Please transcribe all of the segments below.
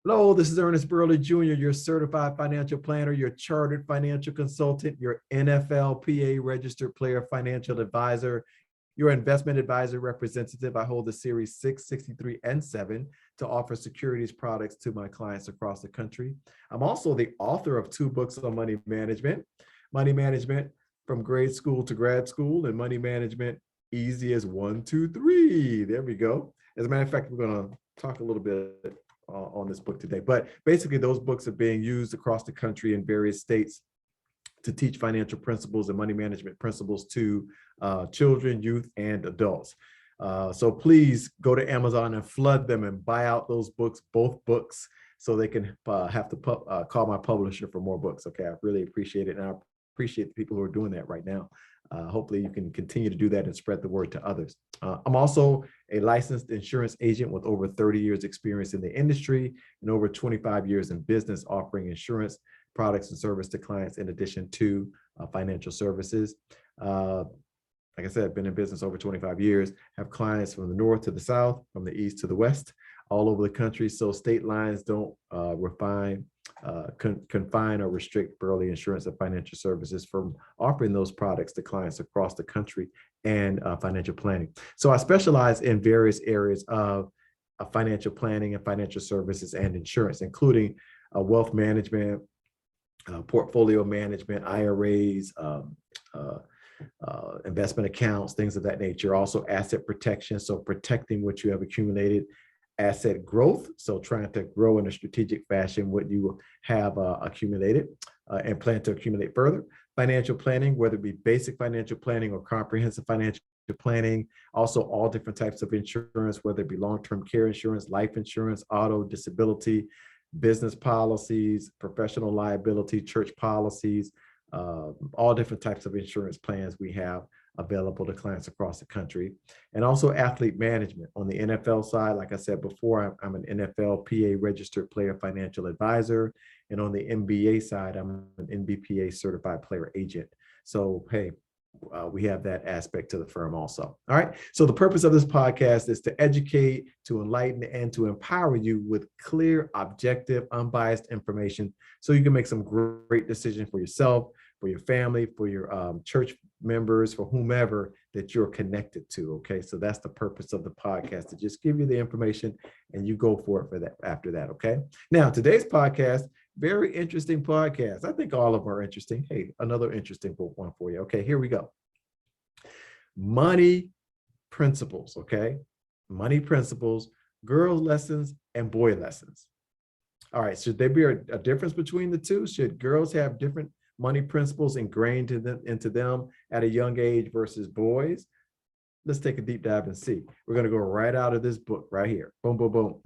Hello, this is Ernest Burley Jr., your certified financial planner, your chartered financial consultant, your NFLPA registered player financial advisor, your investment advisor representative. I hold the Series 6, 63, and 7 to offer securities products to my clients across the country. I'm also the author of 2 books on Money Management from Grade School to Grad School, and Money Management Easy as 1, 2, 3. There we go. As a matter of fact, we're going to talk a little bit on this book today. But basically, those books are being used across the country in various states to teach financial principles and money management principles to children, youth, and adults. So please go to Amazon and flood them and buy out those books, both books, so they can have to call my publisher for more books. Okay, I really appreciate it. And I appreciate the people who are doing that right now. Hopefully you can continue to do that and spread the word to others. I'm also a licensed insurance agent with over 30 years experience in the industry and over 25 years in business, offering insurance products and service to clients in addition to financial services. Like I said, I've been in business over 25 years, have clients from the north to the south, from the east to the west, all over the country. So state lines don't confine or restrict Burley Insurance and Financial Services from offering those products to clients across the country and financial planning. So I specialize in various areas of financial planning and financial services and insurance, including wealth management, portfolio management, IRAs, investment accounts, things of that nature. Also asset protection, so protecting what you have accumulated. Asset growth, so trying to grow in a strategic fashion what you have accumulated and plan to accumulate further. Financial planning, whether it be basic financial planning or comprehensive financial planning. Also all different types of insurance, whether it be long-term care insurance, life insurance, auto, disability, business policies, professional liability, church policies, all different types of insurance plans we have available to clients across the country. And also athlete management. On the NFL side, like I said before, I'm an NFLPA registered player financial advisor. And on the NBA side, I'm an NBPA certified player agent. So, hey, we have that aspect to the firm also. All right. So the purpose of this podcast is to educate, to enlighten, and to empower you with clear, objective, unbiased information so you can make some great decisions for yourself, for your family, for your church members, for whomever that you're connected to. Okay. So that's the purpose of the podcast, to just give you the information and you go for it for that after that. Okay. Now, today's podcast, very interesting podcast. I think all of them are interesting. Hey, another interesting one for you. Okay, here we go. Money principles, okay? Money principles, girl lessons and boy lessons. All right, should there be a difference between the two? Should girls have different money principles ingrained into them at a young age versus boys? Let's take a deep dive and see. We're going to go right out of this book right here. Boom, boom, boom.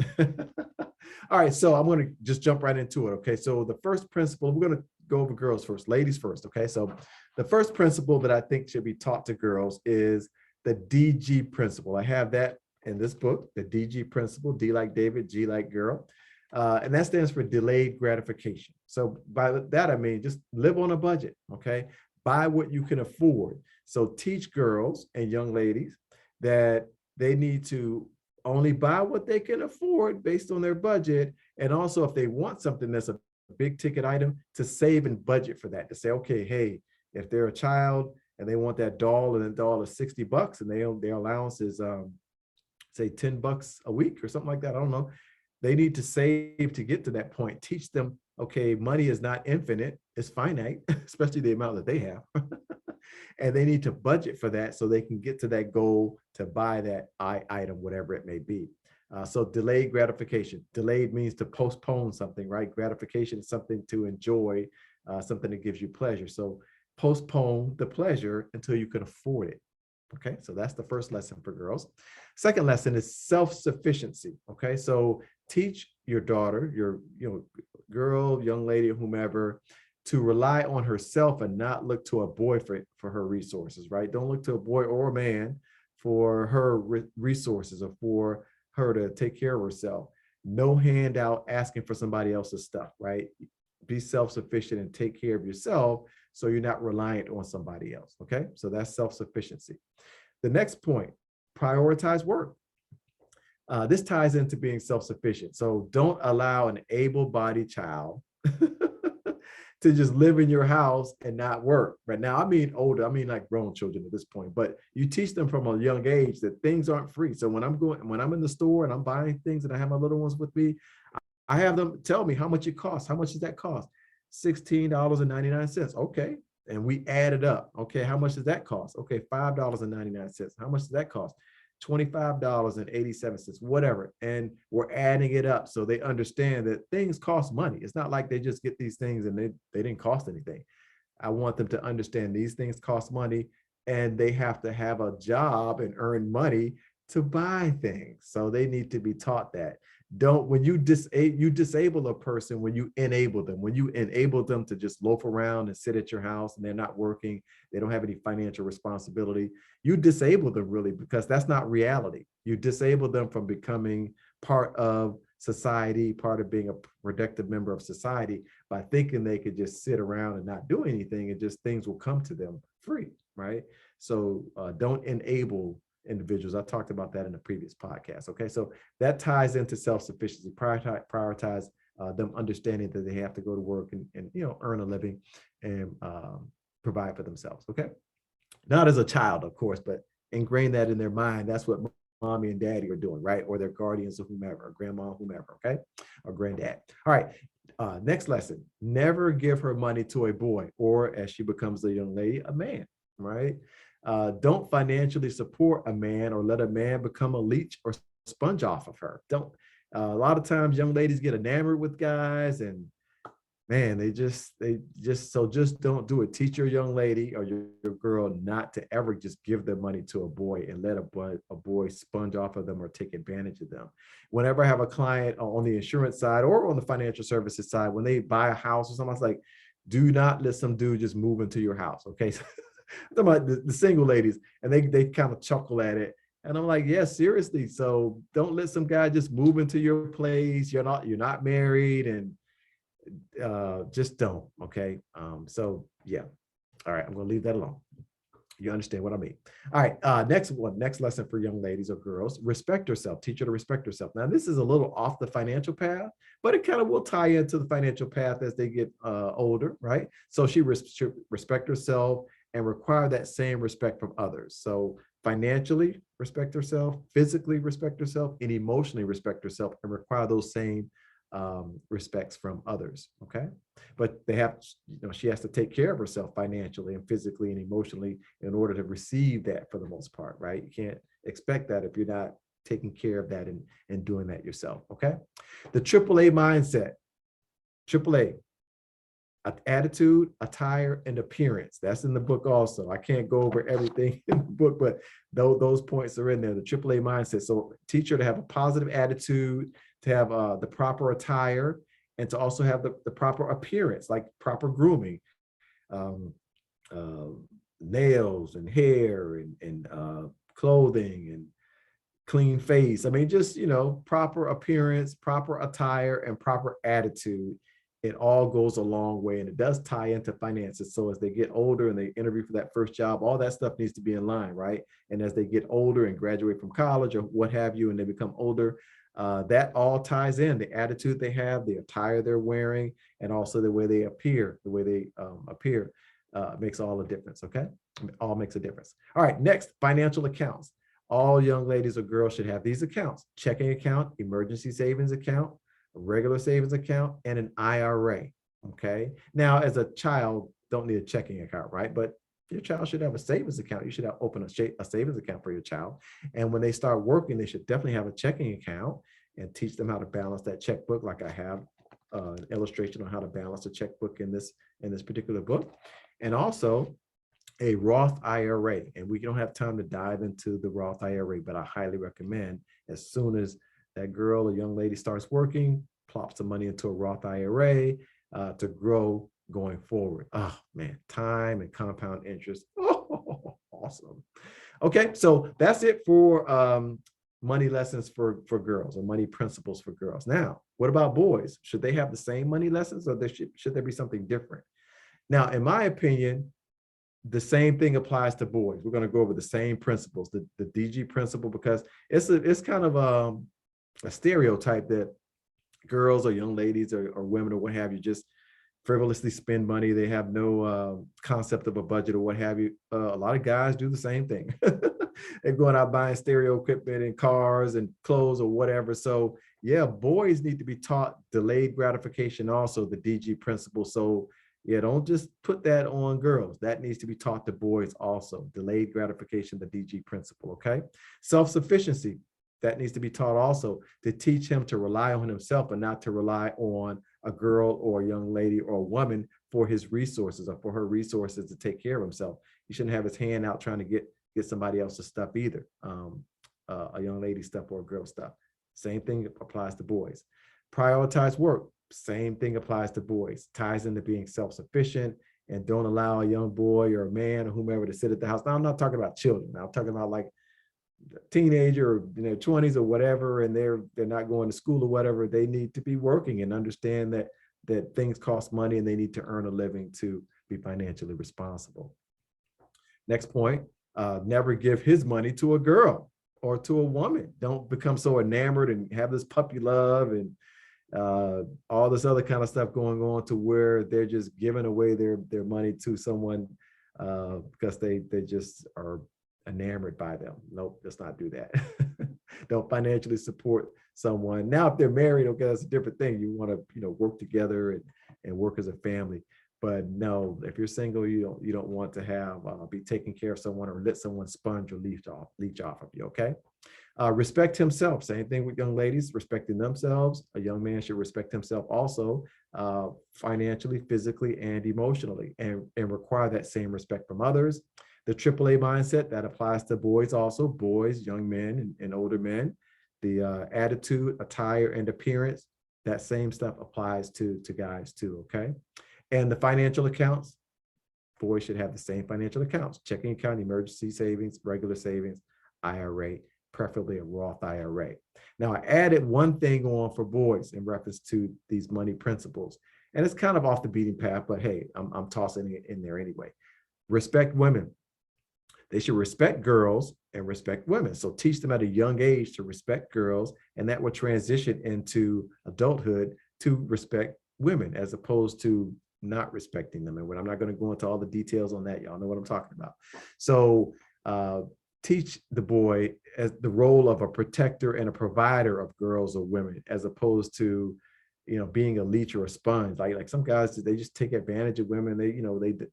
All right, so I'm going to just jump right into it. Okay, so the first principle, we're going to go over girls first, ladies first. Okay, so the first principle that I think should be taught to girls is the DG principle. I have that in this book, the DG principle, D like David, G like girl. And that stands for delayed gratification. So by that, I mean, just live on a budget, okay? Buy what you can afford. So teach girls and young ladies that they need to only buy what they can afford based on their budget. And also if they want something that's a big ticket item, to save and budget for that, to say, okay, hey, if they're a child and they want that doll and the doll is $60 and their allowance is say $10 a week or something like that, I don't know. They need to save to get to that point. Teach them, okay, money is not infinite, it's finite, especially the amount that they have. And they need to budget for that so they can get to that goal to buy that item, whatever it may be. So delayed gratification. Delayed means to postpone something, right? Gratification is something to enjoy, something that gives you pleasure. So postpone the pleasure until you can afford it. Okay, so that's the first lesson for girls. Second lesson is self-sufficiency. Okay, so teach your daughter, your girl, young lady, whomever, to rely on herself and not look to a boy for her resources, right? Don't look to a boy or a man for her resources or for her to take care of herself. No handout asking for somebody else's stuff, right? Be self-sufficient and take care of yourself so you're not reliant on somebody else, okay? So that's self-sufficiency. The next point, prioritize work. This ties into being self-sufficient. So don't allow an able-bodied child to just live in your house and not work. Right now, I mean older, I mean like grown children at this point, but you teach them from a young age that things aren't free. So when I'm in the store and I'm buying things and I have my little ones with me, I have them tell me how much it costs. How much does that cost? $16.99. Okay. And we add it up. Okay. How much does that cost? Okay. $5.99. How much does that cost? $25.87, whatever. And we're adding it up so they understand that things cost money. It's not like they just get these things and they didn't cost anything. I want them to understand these things cost money and they have to have a job and earn money to buy things. So they need to be taught that. When you disable a person, when you enable them to just loaf around and sit at your house and they're not working, they don't have any financial responsibility, you disable them really, because that's not reality. You disable them from becoming part of society, part of being a productive member of society by thinking they could just sit around and not do anything and just things will come to them free, right? So don't enable individuals. I talked about that in a previous podcast. Okay, so that ties into self-sufficiency. Prioritize them understanding that they have to go to work and earn a living and provide for themselves. Okay, not as a child, of course, but ingrain that in their mind. That's what mommy and daddy are doing, right? Or their guardians or whomever, or grandma, whomever. Okay, or granddad. All right. Next lesson: never give her money to a boy, or as she becomes a young lady, a man. Right. Don't financially support a man or let a man become a leech or sponge off of her. Don't. A lot of times young ladies get enamored with guys and man, they just don't do it. Teach your young lady or your girl not to ever just give their money to a boy and let a boy sponge off of them or take advantage of them. Whenever I have a client on the insurance side or on the financial services side, when they buy a house or something, I was like, do not let some dude just move into your house. Okay. I'm talking about the single ladies, and they kind of chuckle at it. And I'm like, yeah, seriously. So don't let some guy just move into your place. You're not married, and just don't. Okay. So yeah. All right. I'm gonna leave that alone. You understand what I mean? All right. Next lesson for young ladies or girls: respect herself. Teach her to respect herself. Now, this is a little off the financial path, but it kind of will tie into the financial path as they get older, right? So she should respect herself and require that same respect from others. So financially respect herself, physically respect herself, and emotionally respect herself, and require those same respects from others. Okay, but she has to take care of herself financially and physically and emotionally in order to receive that for the most part, right? You can't expect that if you're not taking care of that and doing that yourself. Okay, the AAA mindset. AAA: attitude, attire, and appearance. That's in the book also. I can't go over everything in the book, but those points are in there, the AAA mindset. So teach her to have a positive attitude, to have the proper attire, and to also have the proper appearance, like proper grooming, nails and hair and clothing and clean face. I mean, just, proper appearance, proper attire, and proper attitude. It all goes a long way, and it does tie into finances. So as they get older and they interview for that first job, all that stuff needs to be in line, right? And as they get older and graduate from college or what have you, and they become older, that all ties in. The attitude they have, the attire they're wearing, and also the way they appear, makes all the difference, okay? It all makes a difference. All right, next, financial accounts. All young ladies or girls should have these accounts: checking account, emergency savings account, a regular savings account, and an IRA. Okay. Now, as a child, don't need a checking account, right? But your child should have a savings account. You should open a savings account for your child. And when they start working, they should definitely have a checking account and teach them how to balance that checkbook, like I have an illustration on how to balance a checkbook in this particular book. And also a Roth IRA. And we don't have time to dive into the Roth IRA, but I highly recommend, as soon as that girl or young lady starts working, plop some money into a Roth IRA to grow going forward. Oh man, time and compound interest. Oh, awesome. Okay, so that's it for money lessons for girls, or money principles for girls. Now, what about boys? Should they have the same money lessons, or should there be something different? Now, in my opinion, the same thing applies to boys. We're going to go over the same principles, the DG principle, because it's kind of a stereotype that girls or young ladies or women or what have you just frivolously spend money. They have no concept of a budget or what have you. A lot of guys do the same thing. They're going out buying stereo equipment and cars and clothes or whatever. So yeah, boys need to be taught delayed gratification, also the DG principle. So yeah, don't just put that on girls. That needs to be taught to boys also. Delayed gratification, the DG principle, okay? Self-sufficiency, that needs to be taught also, to teach him to rely on himself and not to rely on a girl or a young lady or a woman for his resources or for her resources to take care of himself. He shouldn't have his hand out trying to get somebody else's stuff either, a young lady stuff or a girl stuff. Same thing applies to boys. Prioritize work. Same thing applies to boys. Ties into being self-sufficient, and don't allow a young boy or a man or whomever to sit at the house. Now, I'm not talking about children. Now, I'm talking about like teenager or in their 20s or whatever, and they're not going to school or whatever. They need to be working and understand that things cost money and they need to earn a living to be financially responsible. Next point, never give his money to a girl or to a woman. Don't become so enamored and have this puppy love and all this other kind of stuff going on to where they're just giving away their money to someone because they just are enamored by them. Nope, let's not do that. Don't financially support someone. Now, if they're married, okay, that's a different thing. You want to, work together and work as a family. But no, if you're single, you don't want to have be taking care of someone or let someone sponge or leech off of you. Okay. Respect himself. Same thing with young ladies, respecting themselves. A young man should respect himself also, financially, physically, and emotionally, and require that same respect from others. The AAA mindset, that applies to boys also, boys, young men, and older men. The attitude, attire, and appearance, that same stuff applies to guys too, okay? And the financial accounts, boys should have the same financial accounts: checking account, emergency savings, regular savings, IRA, preferably a Roth IRA. Now, I added one thing on for boys in reference to these money principles, and it's kind of off the beaten path, but hey, I'm tossing it in there anyway. Respect women. They should respect girls and respect women. So teach them at a young age to respect girls, and that will transition into adulthood to respect women as opposed to not respecting them. And when I'm not going to go into all the details on that, y'all know what I'm talking about. So teach the boy as the role of a protector and a provider of girls or women, as opposed to being a leech or a sponge. Like some guys, they just take advantage of women. They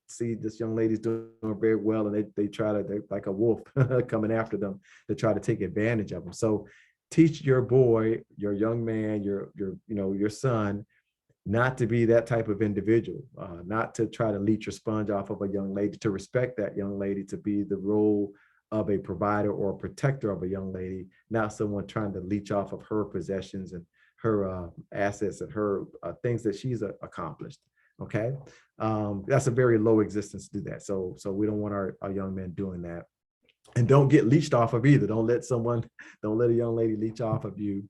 see this young lady's doing very well, and they're like a wolf coming after them to try to take advantage of them. So teach your boy, your young man, your son, not to be that type of individual, not to try to leech or sponge off of a young lady, to respect that young lady, to be the role of a provider or a protector of a young lady, not someone trying to leech off of her possessions and her assets and her things that she's accomplished. Okay. That's a very low existence to do that. So we don't want our young men doing that. And don't get leeched off of either. Don't let a young lady leech off of you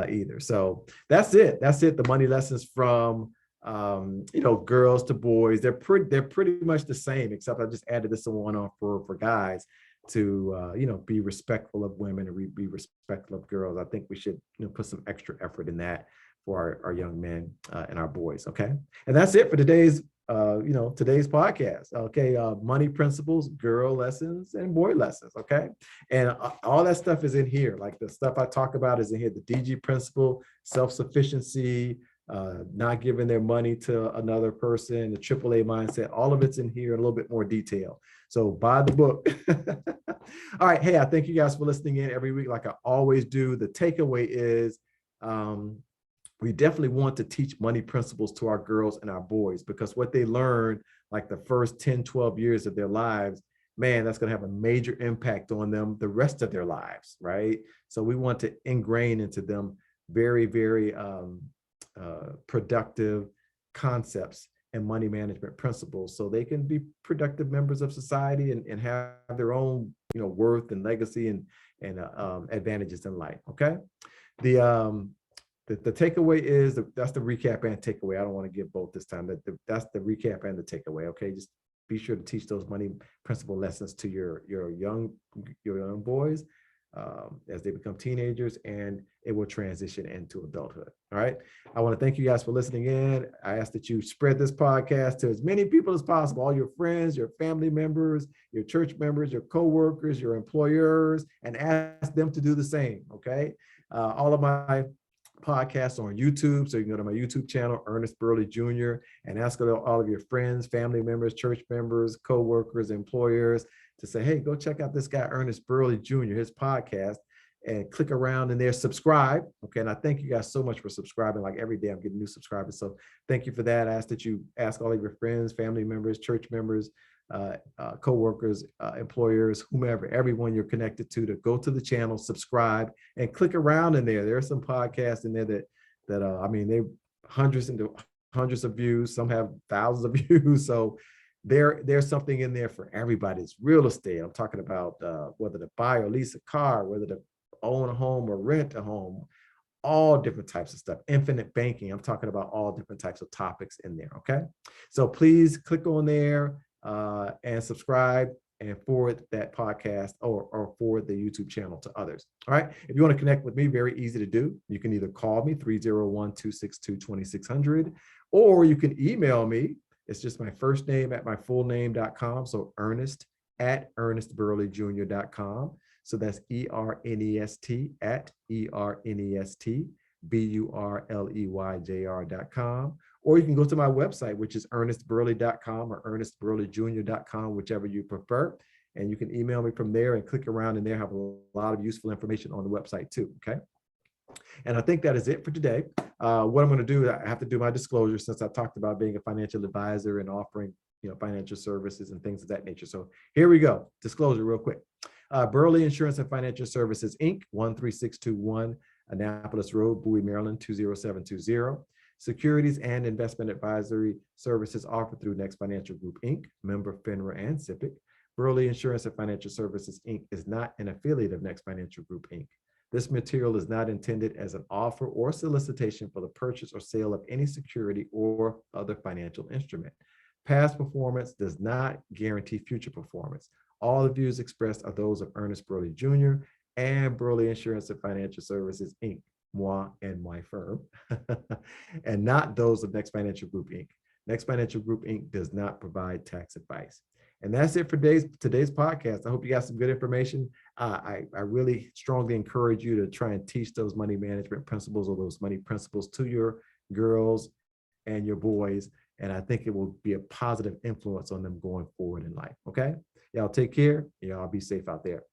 either. So that's it. The money lessons from girls to boys. They're pretty much the same, except I just added this one on for guys to be respectful of women and be respectful of girls. I think we should put some extra effort in that for our young men and our boys. Okay, and that's it for today's podcast. Okay, money principles, girl lessons, and boy lessons. Okay, and all that stuff is in here. Like the stuff I talk about is in here: the DG principle, self-sufficiency, not giving their money to another person, the AAA mindset. All of it's in here in a little bit more detail. So buy the book. All right. Hey, I thank you guys for listening in every week, like I always do. The takeaway is we definitely want to teach money principles to our girls and our boys, because what they learn like the first 10, 12 years of their lives, man, that's going to have a major impact on them the rest of their lives, right? So we want to ingrain into them very, very productive concepts and money management principles, so they can be productive members of society and have their own worth and legacy and advantages in life. Okay, the takeaway is that's the recap and takeaway. I don't want to give both this time. That's the recap and the takeaway. Okay, just be sure to teach those money principle lessons to your young boys as they become teenagers, and it will transition into adulthood. All right. I want to thank you guys for listening in. I ask that you spread this podcast to as many people as possible, all your friends, your family members, your church members, your coworkers, your employers, and ask them to do the same. Okay. All of my podcasts on YouTube. So you can go to my YouTube channel, Ernest Burley Jr., and ask all of your friends, family members, church members, coworkers, employers to say, hey, go check out this guy, Ernest Burley Jr., his podcast, and click around in there, subscribe. Okay. And I thank you guys so much for subscribing. Like every day I'm getting new subscribers. So thank you for that. I ask that you ask all of your friends, family members, church members, co-workers, employers, whomever, everyone you're connected to go to the channel, subscribe, and click around in there. There are some podcasts in there that I mean, they hundreds of views. Some have thousands of views. So there's something in there for everybody. It's real estate. I'm talking about whether to buy or lease a car, whether to own a home or rent a home, all different types of stuff. Infinite banking. I'm talking about all different types of topics in there. Okay. So please click on there and subscribe and forward that podcast or forward the YouTube channel to others. All right. If you want to connect with me, very easy to do. You can either call me 301-262-2600, or you can email me. It's just my first name at my full name.com. So Ernest at ernestburleyjr.com. So that's ERNEST at ERNESTBURLEYJR.com. Or you can go to my website, which is ernestburley.com or ernestburleyjr.com, whichever you prefer. And you can email me from there and click around in there. I have a lot of useful information on the website too. Okay. And I think that is it for today. What I'm going to do, I have to do my disclosure since I talked about being a financial advisor and offering, financial services and things of that nature. So here we go. Disclosure real quick. Burley Insurance and Financial Services, Inc., 13621 Annapolis Road, Bowie, Maryland, 20720. Securities and investment advisory services offered through Next Financial Group, Inc., member FINRA and SIPC. Burley Insurance and Financial Services, Inc. is not an affiliate of Next Financial Group, Inc. This material is not intended as an offer or solicitation for the purchase or sale of any security or other financial instrument. Past performance does not guarantee future performance. All the views expressed are those of Ernest Burley Jr. and Burley Insurance and Financial Services, Inc., moi and my firm, and not those of Next Financial Group, Inc. Next Financial Group, Inc. does not provide tax advice. And that's it for today's podcast. I hope you got some good information. I really strongly encourage you to try and teach those money management principles or those money principles to your girls and your boys. And I think it will be a positive influence on them going forward in life. Okay. Y'all take care. Y'all be safe out there.